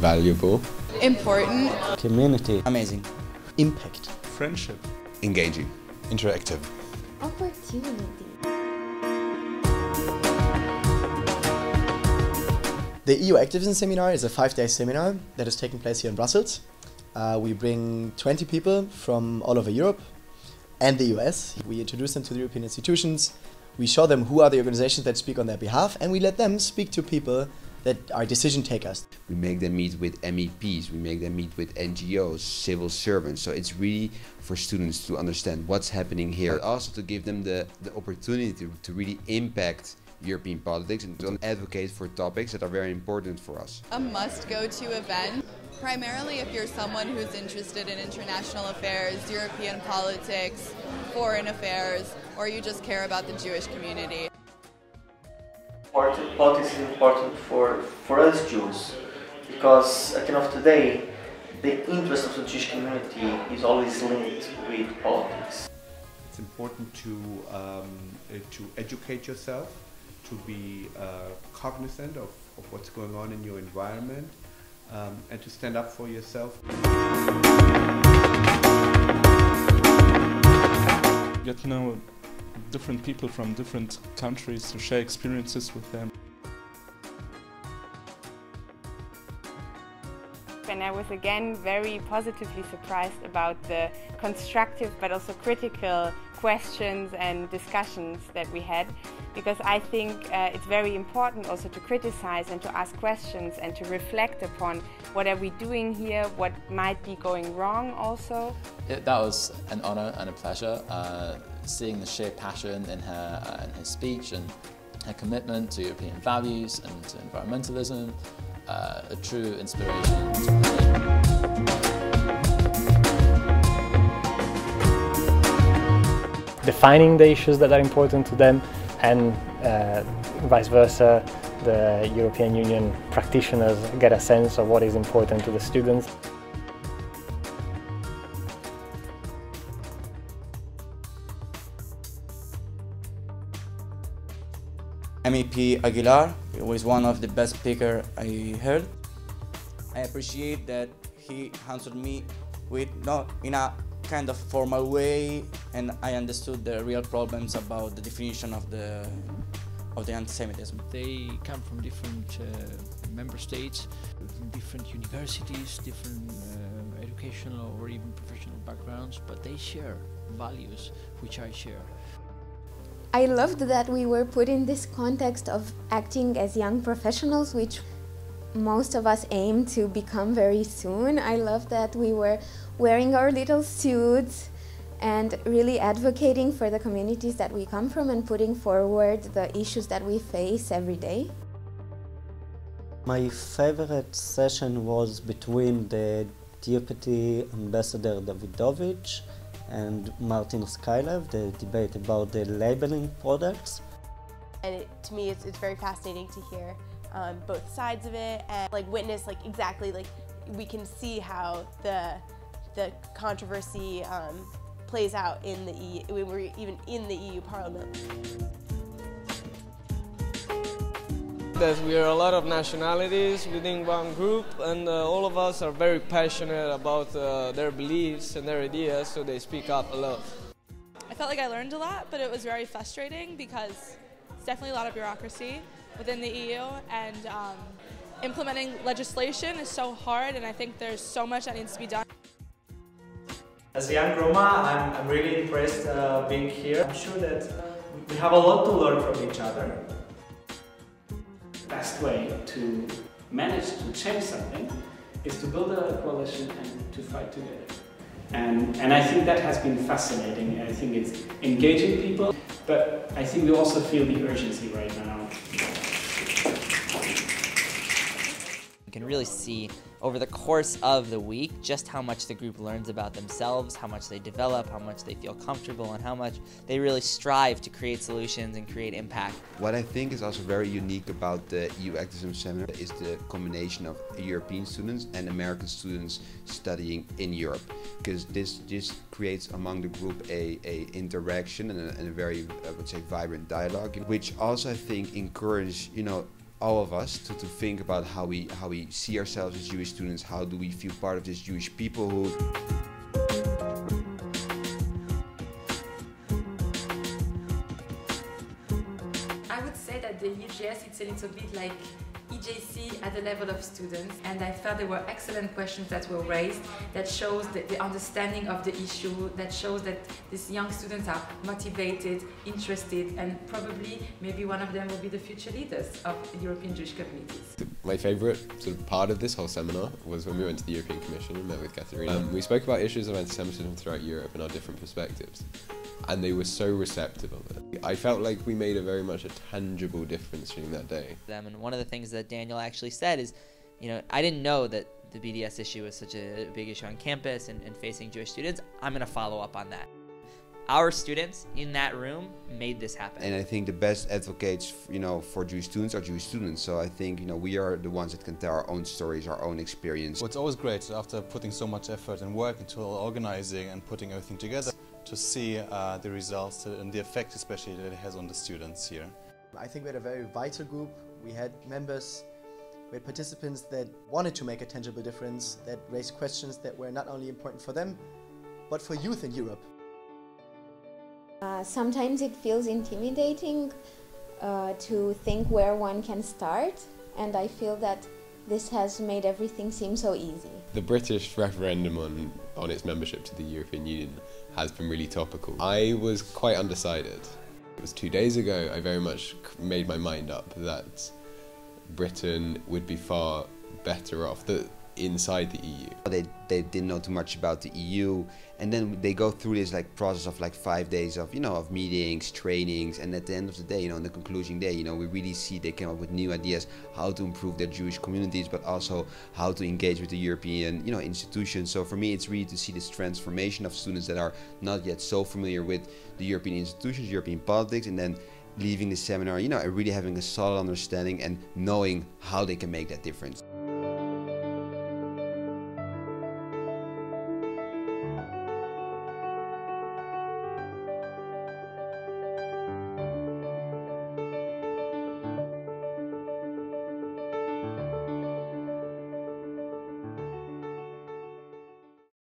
Valuable. Important. Community. Amazing. Impact. Friendship. Engaging. Interactive. Opportunity. The EU Activism Seminar is a 5-day seminar that is taking place here in Brussels. We bring 20 people from all over Europe and the US. We introduce them to the European institutions. We show them who are the organizations that speak on their behalf, and we let them speak to people that are decision takers. We make them meet with MEPs, we make them meet with NGOs, civil servants. So it's really for students to understand what's happening here. But also to give them the opportunity to really impact European politics and to advocate for topics that are very important for us. A must-go-to event, primarily if you're someone who's interested in international affairs, European politics, foreign affairs, or you just care about the Jewish community. Politics is important for us Jews, because at the end of the day, the interest of the Jewish community is always linked with politics. It's important to educate yourself, to be cognizant of what's going on in your environment, and to stand up for yourself. Get to know different people from different countries, to share experiences with them. And I was again very positively surprised about the constructive but also critical questions and discussions that we had, because I think it's very important also to criticize and to ask questions and to reflect upon what are we doing here, what might be going wrong also. That was an honour and a pleasure, seeing the sheer passion in her speech and her commitment to European values and to environmentalism, a true inspiration to me. Defining the issues that are important to them, and vice versa, the European Union practitioners get a sense of what is important to the students. MEP Aguilar was one of the best speakers I heard. I appreciate that he answered me with not in a kind of formal way, and I understood the real problems about the definition of the anti-Semitism. They come from different member states, different universities, different educational or even professional backgrounds, but they share values which I share. I loved that we were put in this context of acting as young professionals, which most of us aim to become very soon. I love that we were wearing our little suits and really advocating for the communities that we come from and putting forward the issues that we face every day. My favorite session was between the Deputy Ambassador Davidovich and Martin Skylov, the debate about the labeling products. And to me, it's very fascinating to hear both sides of it and witness exactly we can see how the controversy plays out in the EU, when we're even in the EU Parliament. We are a lot of nationalities within one group, and all of us are very passionate about their beliefs and their ideas, so they speak up a lot. I felt like I learned a lot, but it was very frustrating because it's definitely a lot of bureaucracy within the EU, and implementing legislation is so hard, and I think there's so much that needs to be done. As a young Roma, I'm really impressed being here. I'm sure that we have a lot to learn from each other. The best way to manage to change something is to build a coalition and to fight together. And I think that has been fascinating. I think it's engaging people, but I think we also feel the urgency right now. You can really see over the course of the week just how much the group learns about themselves, how much they develop, how much they feel comfortable, and how much they really strive to create solutions and create impact. What I think is also very unique about the EU Activism Seminar is the combination of European students and American students studying in Europe, because this creates among the group a interaction and a very, I would say, vibrant dialogue, which also I think encourages, all of us to think about how we see ourselves as Jewish students. How do we feel part of this Jewish peoplehood? I would say that the UGS, it's a little bit like EJC at the level of students, and I felt there were excellent questions that were raised that shows the understanding of the issue, that shows that these young students are motivated, interested, and probably maybe one of them will be the future leaders of European Jewish communities. My favourite sort of part of this whole seminar was when we went to the European Commission and met with Katharina. We spoke about issues of anti-Semitism throughout Europe and our different perspectives, and they were so receptive of it. I felt like we made very much a tangible difference during that day. And one of the things that Daniel actually said is, you know, I didn't know that the BDS issue was such a big issue on campus and facing Jewish students. I'm going to follow up on that. Our students in that room made this happen. And I think the best advocates, you know, for Jewish students are Jewish students. So I think, you know, we are the ones that can tell our own stories, our own experience. Well, it's always great after putting so much effort and work into organizing and putting everything together to see the results and the effect especially that it has on the students here. I think we had a very vital group. We had members, we had participants that wanted to make a tangible difference, that raised questions that were not only important for them, but for youth in Europe. Sometimes it feels intimidating to think where one can start, and I feel that this has made everything seem so easy. The British referendum on its membership to the European Union has been really topical. I was quite undecided. It was 2 days ago I very much made my mind up that Britain would be far better off inside the EU. They didn't know too much about the EU, and then they go through this process of 5 days of, you know, of meetings, trainings, and at the end of the day, you know, in the conclusion day, you know, we really see they came up with new ideas how to improve their Jewish communities, but also how to engage with the European, you know, institutions. So for me, it's really to see this transformation of students that are not yet so familiar with the European institutions, European politics, and then leaving the seminar, you know, really having a solid understanding and knowing how they can make that difference.